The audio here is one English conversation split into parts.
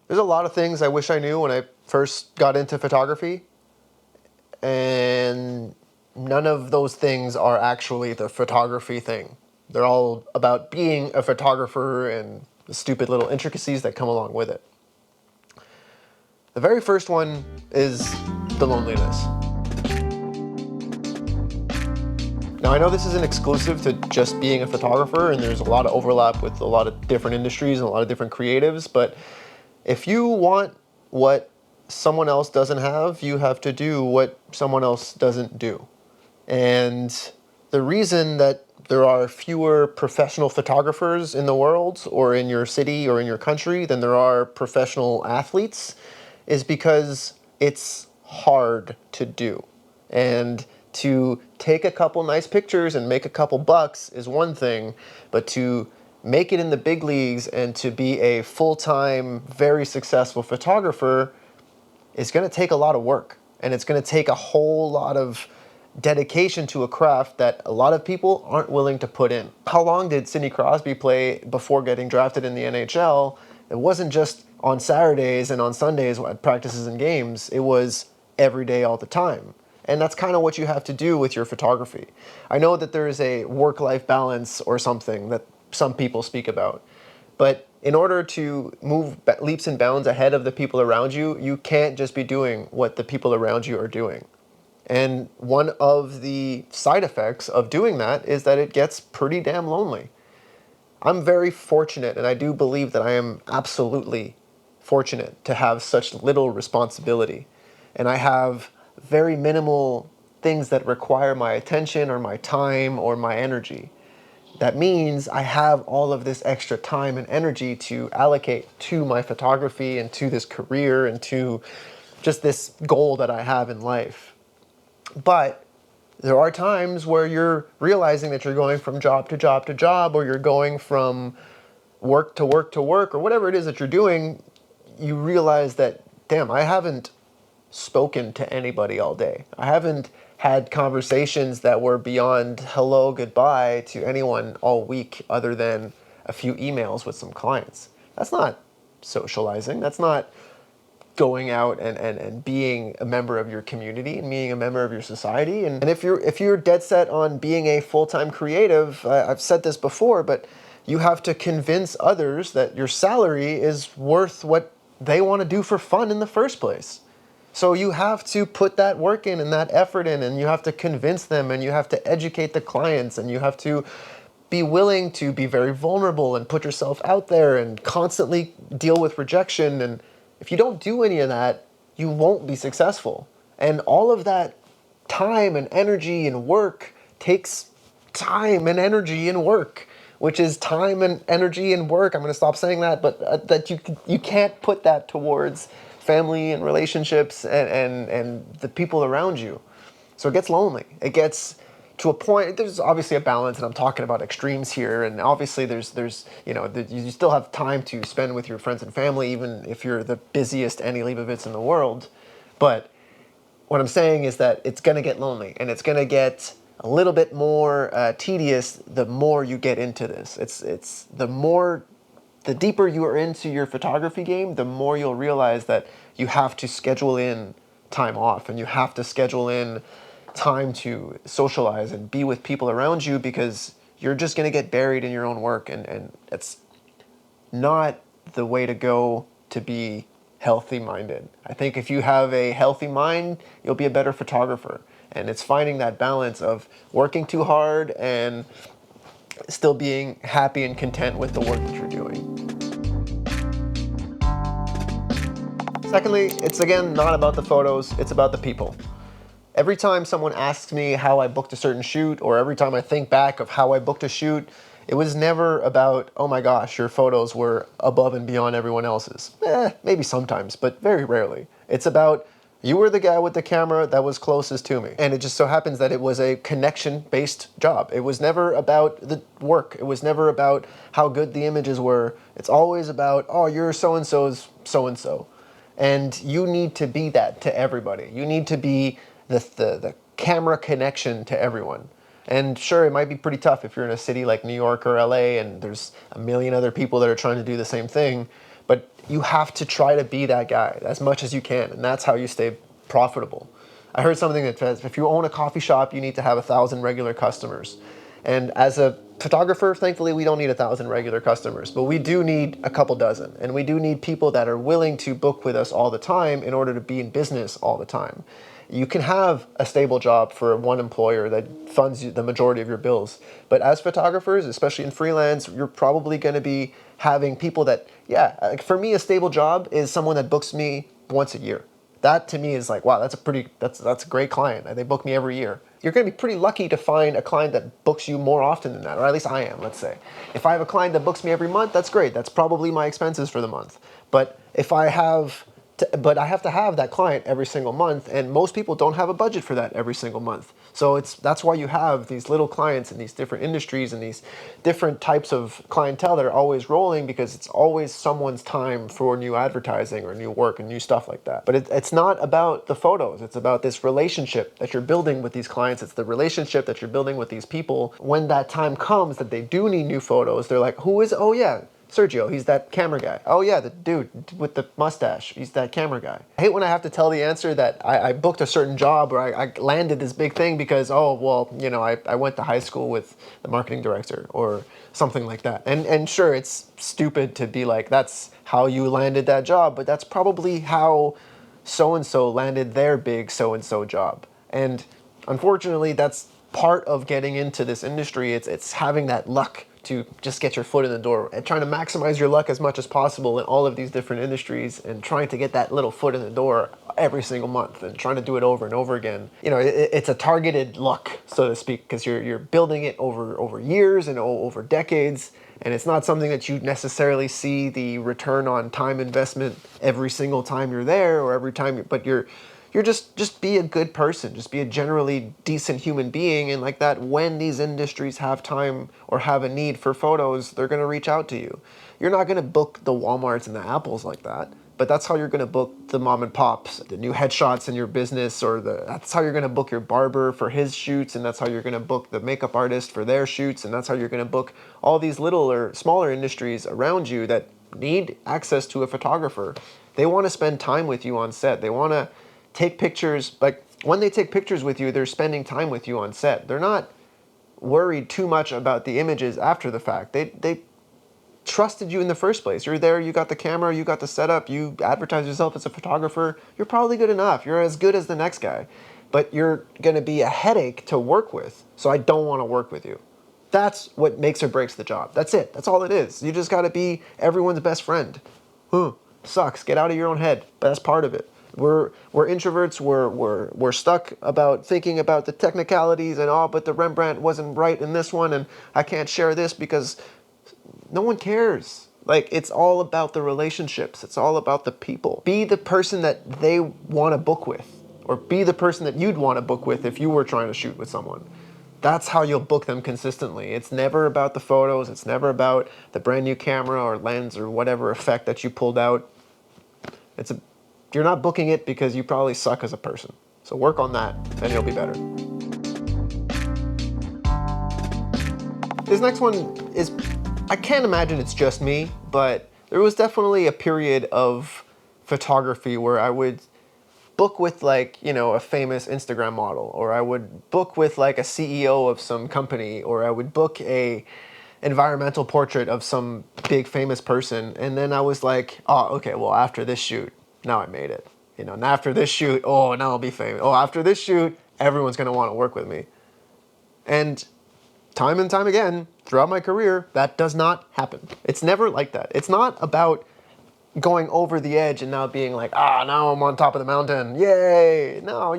There's a lot of things I wish I knew when I first got into photography, and none of those things are actually the photography thing. They're all about being a photographer and the stupid little intricacies that come along with it. The very first one is the loneliness. Now, I know this isn't exclusive to just being a photographer, and there's a lot of overlap with a lot of different industries and a lot of different creatives, but if you want what someone else doesn't have, you have to do what someone else doesn't do. And the reason that there are fewer professional photographers in the world or in your city or in your country than there are professional athletes is because it's hard to do. And to take a couple nice pictures and make a couple bucks is one thing, but to make it in the big leagues and to be a full-time, very successful photographer is going to take a lot of work. And it's going to take a whole lot of dedication to a craft that a lot of people aren't willing to put in. How long did Sidney Crosby play before getting drafted in the NHL? It wasn't just on Saturdays and on Sundays at practices and games. It was every day, all the time. And that's kind of what you have to do with your photography. I know that there is a work-life balance or something that some people speak about. But in order to move leaps and bounds ahead of the people around you, you can't just be doing what the people around you are doing. And one of the side effects of doing that is that it gets pretty damn lonely. I'm very fortunate, and I do believe that I am absolutely fortunate to have such little responsibility. And I have very minimal things that require my attention or my time or my energy. That means I have all of this extra time and energy to allocate to my photography and to this career and to just this goal that I have in life. But there are times where you're realizing that you're going from job to job to job, or you're going from work to work to work, or whatever it is that you're doing. You realize that, damn, I haven't spoken to anybody all day. I haven't had conversations that were beyond hello, goodbye to anyone all week other than a few emails with some clients. That's not socializing. That's not going out and being a member of your community and being a member of your society. And if you're dead set on being a full-time creative, I've said this before, but you have to convince others that your salary is worth what they want to do for fun in the first place. So you have to put that work in and that effort in, and you have to convince them, and you have to educate the clients, and you have to be willing to be very vulnerable and put yourself out there and constantly deal with rejection. And if you don't do any of that, you won't be successful. And all of that time and energy and work takes time and energy and work, which is time and energy and work. I'm going to stop saying that, but that you can't put that towards family and relationships and the people around you. So it gets lonely. It gets to a point. There's obviously a balance, and I'm talking about extremes here. And obviously, there's you still have time to spend with your friends and family, even if you're the busiest Annie Leibovitz in the world. But what I'm saying is that it's going to get lonely, and it's going to get a little bit more tedious the more you get into this. It's the deeper you are into your photography game, the more you'll realize that you have to schedule in time off, and you have to schedule in time to socialize and be with people around you, because you're just going to get buried in your own work, and it's not the way to go to be healthy-minded. I think if you have a healthy mind, you'll be a better photographer. And it's finding that balance of working too hard and still being happy and content with the work that you're doing. Secondly, it's again not about the photos, it's about the people. Every time someone asks me how I booked a certain shoot, or every time I think back of how I booked a shoot, it was never about, oh my gosh, your photos were above and beyond everyone else's. Maybe sometimes, but very rarely. It's about, you were the guy with the camera that was closest to me. And it just so happens that it was a connection-based job. It was never about the work. It was never about how good the images were. It's always about, oh, you're so-and-so's so-and-so. And you need to be that to everybody. You need to be the camera connection to everyone. And sure, it might be pretty tough if you're in a city like New York or LA and there's a million other people that are trying to do the same thing. But you have to try to be that guy as much as you can, and that's how you stay profitable. I heard something that says if you own a coffee shop, you need to have 1,000 regular customers. And as a photographer, thankfully, we don't need 1,000 regular customers, but we do need a couple dozen. And we do need people that are willing to book with us all the time in order to be in business all the time. You can have a stable job for one employer that funds you the majority of your bills. But as photographers, especially in freelance, you're probably going to be having people that, yeah, like for me, a stable job is someone that books me once a year. That to me is like, wow, that's a great client. They book me every year. You're going to be pretty lucky to find a client that books you more often than that, or at least I am, let's say. If I have a client that books me every month, that's great. That's probably my expenses for the month. But if I have but I have to have that client every single month, and most people don't have a budget for that every single month. So that's why you have these little clients in these different industries and these different types of clientele that are always rolling, because it's always someone's time for new advertising or new work and new stuff like that. But it's not about the photos. It's about this relationship that you're building with these clients. It's the relationship that you're building with these people. When that time comes that they do need new photos, they're like, who is, oh yeah, Sergio, he's that camera guy. Oh yeah, the dude with the mustache, he's that camera guy. I hate when I have to tell the answer that I booked a certain job or I landed this big thing because, oh, well, you know, I went to high school with the marketing director or something like that. And sure, it's stupid to be like, that's how you landed that job, but that's probably how so-and-so landed their big so-and-so job. And unfortunately, that's part of getting into this industry. It's having that luck to just get your foot in the door and trying to maximize your luck as much as possible in all of these different industries and trying to get that little foot in the door every single month and trying to do it over and over again. You know, it's a targeted luck, so to speak, because you're building it over years and over decades. And it's not something that you necessarily see the return on time investment every single time you're there or every time but you're just be a good person, just be a generally decent human being, and like that, when these industries have time or have a need for photos, they're going to reach out to you. You're not going to book the Walmarts and the Apples like that, but that's how you're going to book the mom and pops, the new headshots in your business, or that's how you're going to book your barber for his shoots, and that's how you're going to book the makeup artist for their shoots, and that's how you're going to book all these little or smaller industries around you that need access to a photographer. They want to spend time with you on set. They want to take pictures. Like when they take pictures with you, they're spending time with you on set. They're not worried too much about the images after the fact. They trusted you in the first place. You're there, you got the camera, you got the setup, you advertise yourself as a photographer. You're probably good enough. You're as good as the next guy, but you're going to be a headache to work with. So I don't want to work with you. That's what makes or breaks the job. That's it. That's all it is. You just got to be everyone's best friend. Sucks. Get out of your own head. But that's part of it. We're introverts. We're stuck about thinking about the technicalities and all, but the Rembrandt wasn't right in this one, and I can't share this because no one cares. Like, it's all about the relationships. It's all about the people. Be the person that they want to book with, or be the person that you'd want to book with if you were trying to shoot with someone. That's how you'll book them consistently. It's never about the photos. It's never about the brand new camera or lens or whatever effect that you pulled out. You're not booking it because you probably suck as a person. So work on that, and you'll be better. This next one is, I can't imagine it's just me, but there was definitely a period of photography where I would book with, like, you know, a famous Instagram model, or I would book with like a CEO of some company, or I would book a environmental portrait of some big famous person, and then I was like, oh, okay, well, after this shoot, now I made it. You know, and after this shoot, oh, now I'll be famous. Oh, after this shoot, everyone's going to want to work with me. And time again, throughout my career, that does not happen. It's never like that. It's not about going over the edge and now being like, now I'm on top of the mountain. Yay. No,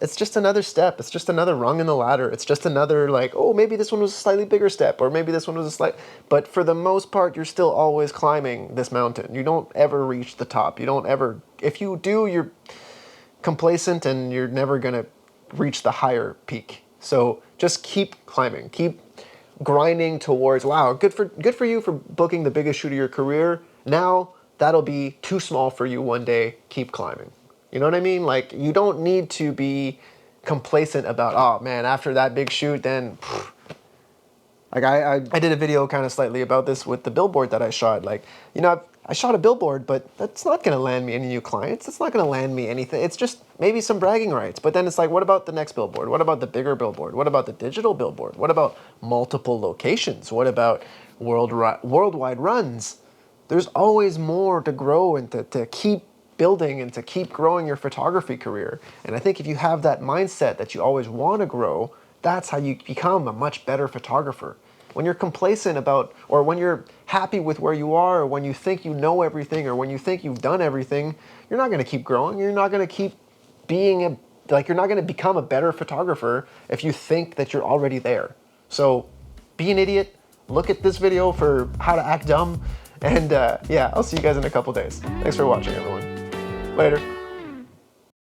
it's just another step. It's just another rung in the ladder. It's just another, like, oh, maybe this one was a slightly bigger step, or maybe this one was but for the most part, you're still always climbing this mountain. You don't ever reach the top. You don't ever, if you do, you're complacent and you're never going to reach the higher peak. So just keep climbing, keep grinding towards, wow, good for you for booking the biggest shoot of your career. Now that'll be too small for you one day. Keep climbing. You know what I mean? Like, you don't need to be complacent about, oh man, after that big shoot, then, like I did a video kind of slightly about this with the billboard that I shot. Like, you know, I shot a billboard, but that's not going to land me any new clients. It's not going to land me anything. It's just maybe some bragging rights. But then it's like, what about the next billboard? What about the bigger billboard? What about the digital billboard? What about multiple locations? What about worldwide runs? There's always more to grow and to keep building and to keep growing your photography career. And I think if you have that mindset that you always want to grow, that's how you become a much better photographer. When you're complacent about, or when you're happy with where you are, or when you think you know everything, or when you think you've done everything, you're not going to keep growing. You're not going to keep being you're not going to become a better photographer if you think that you're already there. So be an idiot. Look at this video for how to act dumb. And yeah, I'll see you guys in a couple days. Thanks for watching, everyone. Later.